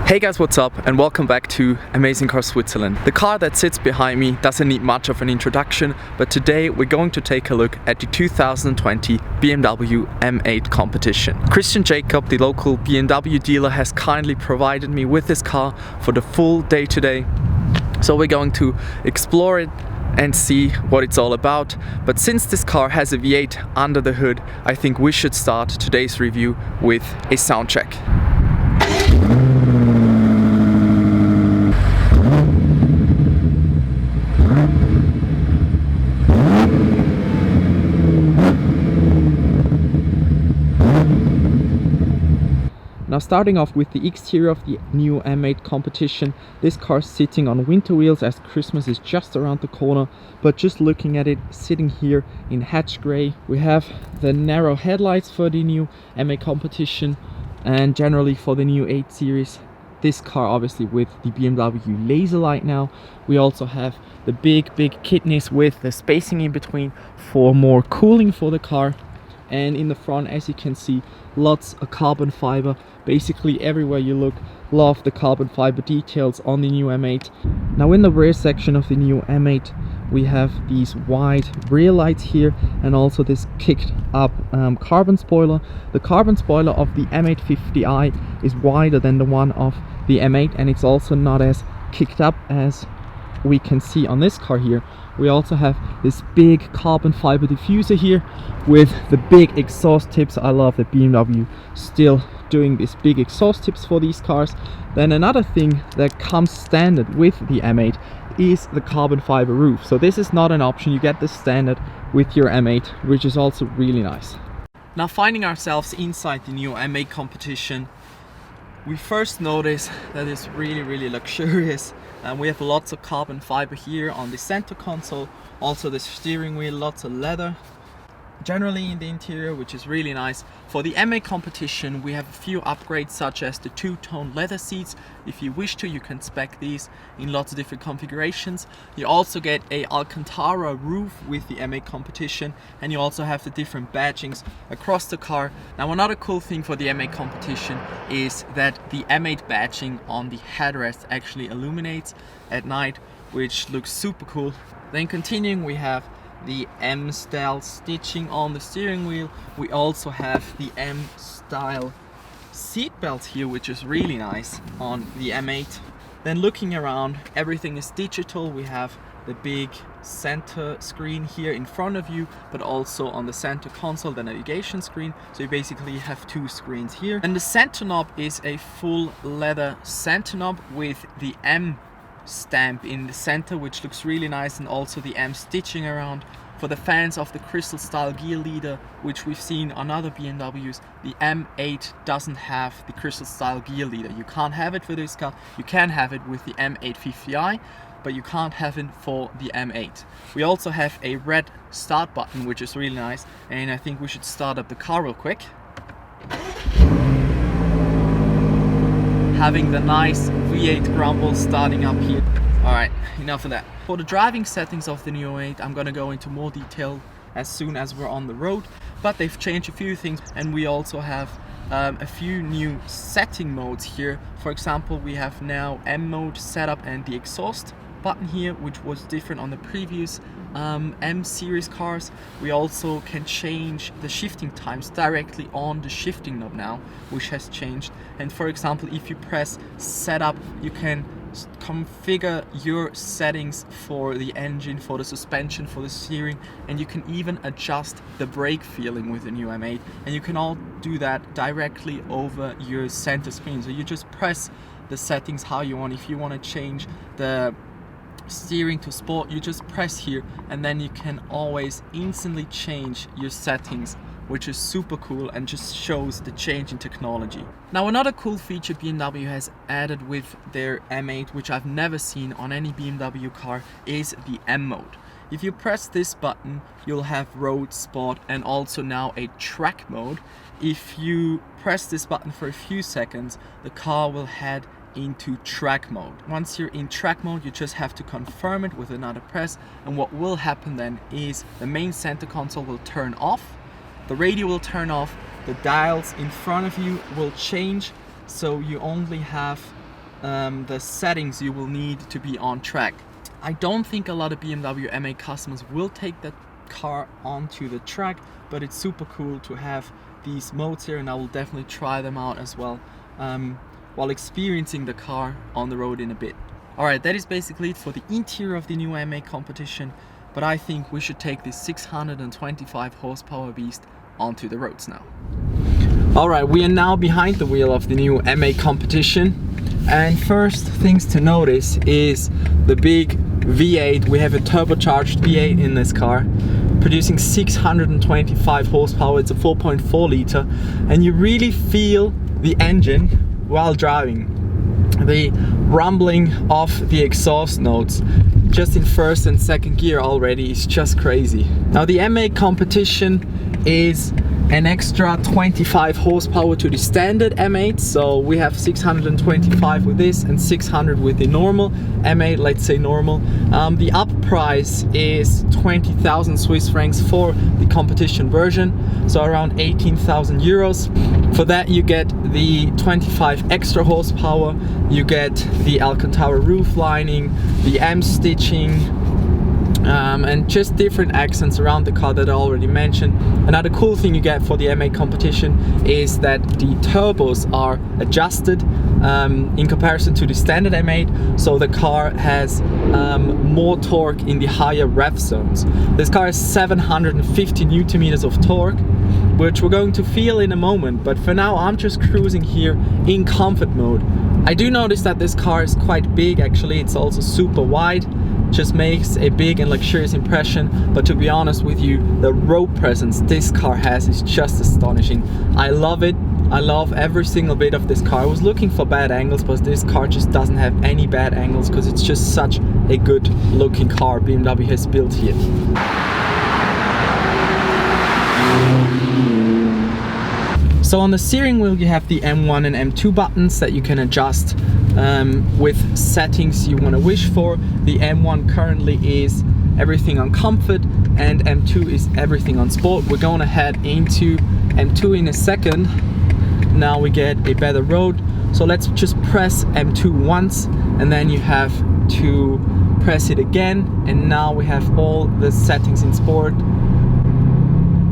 Hey guys, what's up and welcome back to Amazing Car Switzerland. The car that sits behind me doesn't need much of an introduction, but today we're going to take a look at the 2020 BMW M8 competition. Christian Jacob, the local BMW dealer, has kindly provided me with this car for the full day today. So we're going to explore it and see what it's all about. But since this car has a V8 under the hood, I think we should start today's review with a sound check. Now starting off with the exterior of the new M8 competition, this car is sitting on winter wheels as Christmas is just around the corner, but just looking at it sitting here in hatch grey, we have the narrow headlights for the new M8 competition and generally for the new 8 series. This car obviously with the BMW laser light now. We also have the big kidneys with the spacing in between for more cooling for the car. And in the front, as you can see, lots of carbon fiber. Basically everywhere you look, love the carbon fiber details on the new M8. Now in the rear section of the new M8, we have these wide rear lights here and also this kicked up carbon spoiler. The carbon spoiler of the M850i is wider than the one of the M8, and it's also not as kicked up as we can see on this car here. We also have this big carbon fiber diffuser here with the big exhaust tips. I love that BMW still doing these big exhaust tips for these cars. Then another thing that comes standard with the M8 is the carbon fiber roof. So this is not an option, you get this standard with your M8, which is also really nice. Now finding ourselves inside the new M8 competition, we first notice that it's really luxurious. We have lots of carbon fiber here on the center console, also the steering wheel, lots of leather generally in the interior, which is really nice. For the M8 competition we have a few upgrades such as the two-tone leather seats. If you wish to, you can spec these in lots of different configurations. You also get a Alcantara roof with the M8 competition, and you also have the different badgings across the car. Now another cool thing for the M8 competition is that the M8 badging on the headrest actually illuminates at night, which looks super cool. Then continuing, we have the M-style stitching on the steering wheel. We also have the M-style seat belts here, which is really nice on the M8. Then looking around, everything is digital. We have the big center screen here in front of you, but also on the center console the navigation screen, so you basically have two screens here. And the center knob is a full leather center knob with the M stamp in the center, which looks really nice, and also the M stitching around. For the fans of the crystal style gear leader, which we've seen on other BMWs, the M8 doesn't have the crystal style gear leader. You can't have it for this car. You can have it with the M850i, but you can't have it for the M8. We also have a red start button, which is really nice, and I think we should start up the car real quick. Having the nice V8 grumble starting up here. Alright, enough of that. For the driving settings of the new 8, I'm gonna go into more detail as soon as we're on the road, but they've changed a few things, and we also have a few new setting modes here. For example, we have now M mode setup and the exhaust button here, which was different on the previous M series cars. We also can change the shifting times directly on the shifting knob now, which has changed. And for example, if you press setup, you can configure your settings for the engine, for the suspension, for the steering, and you can even adjust the brake feeling with the new M8, and you can all do that directly over your center screen. So you just press the settings how you want. If you want to change the steering to sport, you just press here, and then you can always instantly change your settings, which is super cool and just shows the change in technology. Now another cool feature BMW has added with their M8, which I've never seen on any BMW car, is the M mode. If you press this button, you'll have road, sport, and also now a track mode. If you press this button for a few seconds, the car will head into track mode. Once you're in track mode, you just have to confirm it with another press, and what will happen then is the main center console will turn off, the radio will turn off, the dials in front of you will change, so you only have the settings you will need to be on track. I don't think a lot of BMW M8 customers will take that car onto the track, but it's super cool to have these modes here, and I will definitely try them out as well while experiencing the car on the road in a bit. Alright, that is basically it for the interior of the new M8 competition, but I think we should take this 625 horsepower beast onto the roads now. Alright, we are now behind the wheel of the new M8 competition, and first things to notice is the big V8. We have a turbocharged V8 in this car, producing 625 horsepower. It's a 4.4 liter, and you really feel the engine while driving. The rumbling of the exhaust notes just in first and second gear already is just crazy. Now the M8 competition is an extra 25 horsepower to the standard M8, so we have 625 with this and 600 with the normal M8, let's say normal. The up price is 20,000 Swiss francs for the competition version, so around 18,000 euros. For that you get the 25 extra horsepower, you get the Alcantara roof lining, the M stitching, and just different accents around the car that I already mentioned. Another cool thing you get for the M8 competition is that the turbos are adjusted in comparison to the standard M8, so the car has more torque in the higher rev zones. This car has 750 Newton meters of torque, which we're going to feel in a moment, but for now I'm just cruising here in comfort mode. I do notice that this car is quite big actually, it's also super wide, just makes a big and luxurious impression, but to be honest with you, the road presence this car has is just astonishing. I love it. I love every single bit of this car. I was looking for bad angles, but this car just doesn't have any bad angles because it's just such a good looking car BMW has built here. So on the steering wheel you have the M1 and M2 buttons that you can adjust with settings you want to wish for. The M1 currently is everything on comfort and M2 is everything on sport. We're going to head into M2 in a second. Now we get a better road, so let's just press M2 once and then you have to press it again, and now we have all the settings in sport.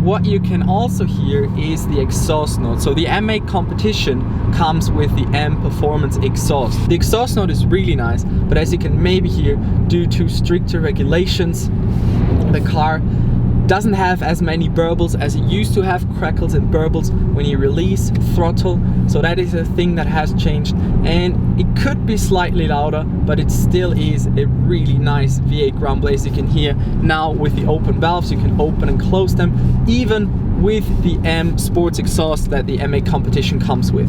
What you can also hear is the exhaust note. So the M8 competition comes with the M Performance exhaust. The exhaust note is really nice, but as you can maybe hear, due to stricter regulations, the car doesn't have as many burbles as it used to have, crackles and burbles when you release throttle. So that is a thing that has changed, and it could be slightly louder, but it still is a really nice V8 grumble. As you can hear now with the open valves, you can open and close them, even with the M Sports exhaust that the M8 competition comes with.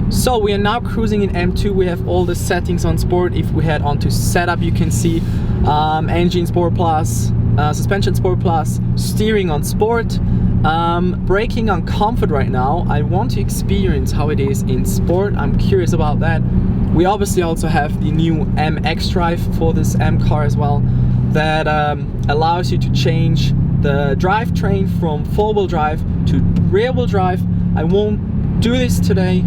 So we are now cruising in M2. We have all the settings on sport. If we head on to setup, you can see engine sport plus, suspension sport plus, steering on sport, braking on comfort right now. I want to experience how it is in sport. I'm curious about that. We obviously also have the new MX drive for this M car as well, that allows you to change the drivetrain from four-wheel drive to rear-wheel drive. I won't do this today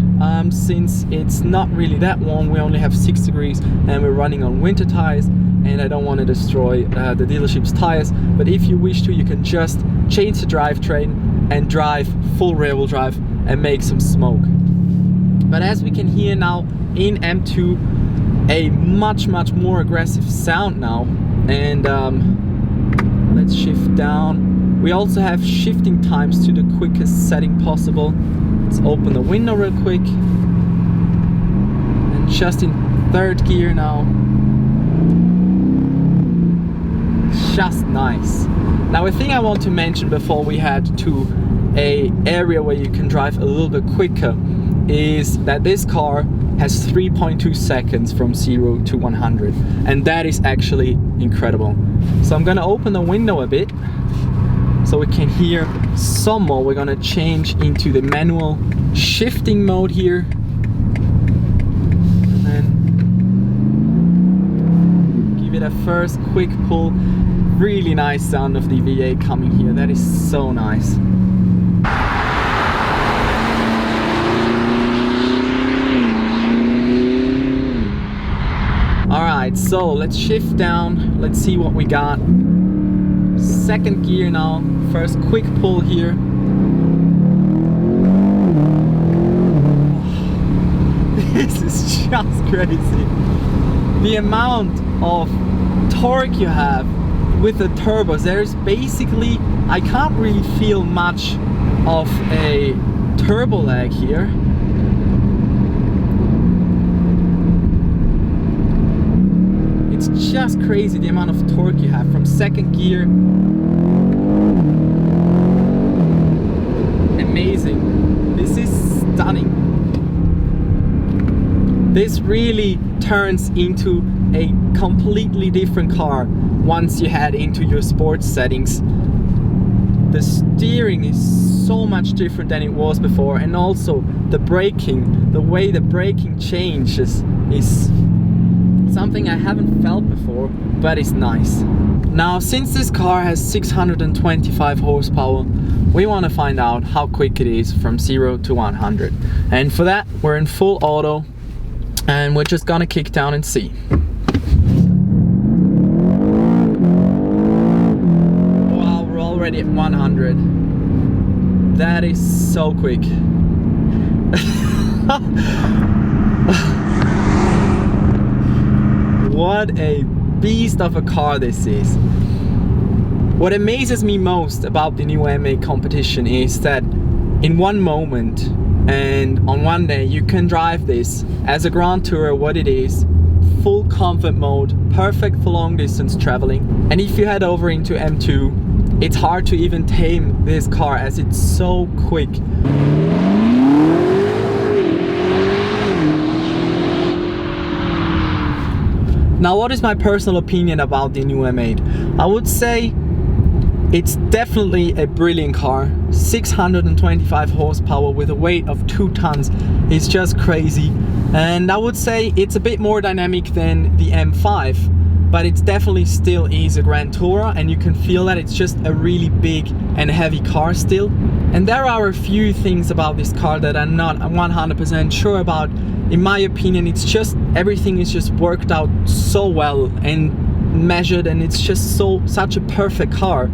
since it's not really that warm. We only have 6 degrees and we're running on winter tires, and I don't want to destroy the dealership's tires. But if you wish to, you can just change the drivetrain and drive full rear-wheel drive and make some smoke. But as we can hear now in M2, a much more aggressive sound now, and let's shift down. We also have shifting times to the quickest setting possible. Let's open the window real quick, and just in third gear now. Just nice. Now a thing I want to mention before we head to an area where you can drive a little bit quicker is that this car has 3.2 seconds from 0 to 100, and that is actually incredible. So I'm gonna open the window a bit so we can hear some more. We're gonna change into the manual shifting mode here, and then give it a first quick pull. Really nice sound of the V8 coming here. That is so nice. So let's shift down, let's see what we got. Second gear now, first quick pull here. This is just crazy. The amount of torque you have with the turbos, there's basically, I can't really feel much of a turbo lag here. It's just crazy the amount of torque you have from second gear. Amazing. This is stunning. This really turns into a completely different car once you head into your sports settings. The steering is so much different than it was before, and also the braking, the way the braking changes is something I haven't felt before, but it's nice. Now, since this car has 625 horsepower, we want to find out how quick it is from 0 to 100. And for that, we're in full auto, and we're just gonna kick down and see. Wow, we're already at 100. That is so quick. What a beast of a car this is. What amazes me most about the new M8 competition is that in one moment and on one day you can drive this as a Grand Tourer, what it is, full comfort mode, perfect for long distance traveling. And if you head over into M2, it's hard to even tame this car as it's so quick. Now, what is my personal opinion about the new M8? I would say it's definitely a brilliant car. 625 horsepower with a weight of 2 tons is just crazy. And I would say it's a bit more dynamic than the M5, but it's definitely still is a Grand Tourer, and you can feel that it's just a really big and heavy car still. And there are a few things about this car that I'm not 100% sure about. In my opinion, it's just, everything is just worked out so well and measured, and it's just such a perfect car.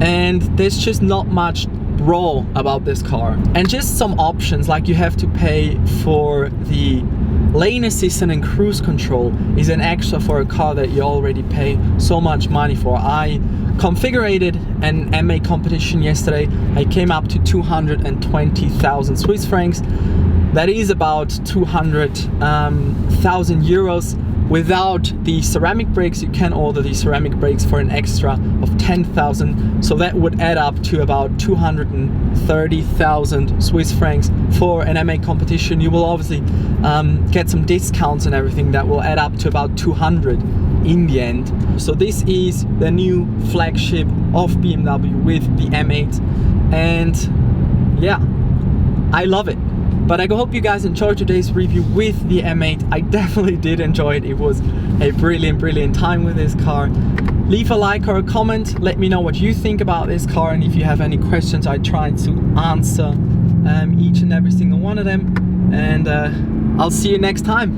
And there's just not much raw about this car. And just some options, like you have to pay for the lane assistant and cruise control is an extra for a car that you already pay so much money for. I configured an M8 competition yesterday. I came up to 220,000 Swiss francs. That is about 200,000 euros. Without the ceramic brakes, you can order the ceramic brakes for an extra of 10,000. So that would add up to about 230,000 Swiss francs for an M8 competition. You will obviously get some discounts and everything that will add up to about 200 in the end. So this is the new flagship of BMW with the M8, and yeah, I love it. But I hope you guys enjoyed today's review with the M8. I definitely did enjoy it. It was a brilliant time with this car. Leave a like or a comment. Let me know what you think about this car, and if you have any questions, I try to answer each and every single one of them. And I'll see you next time.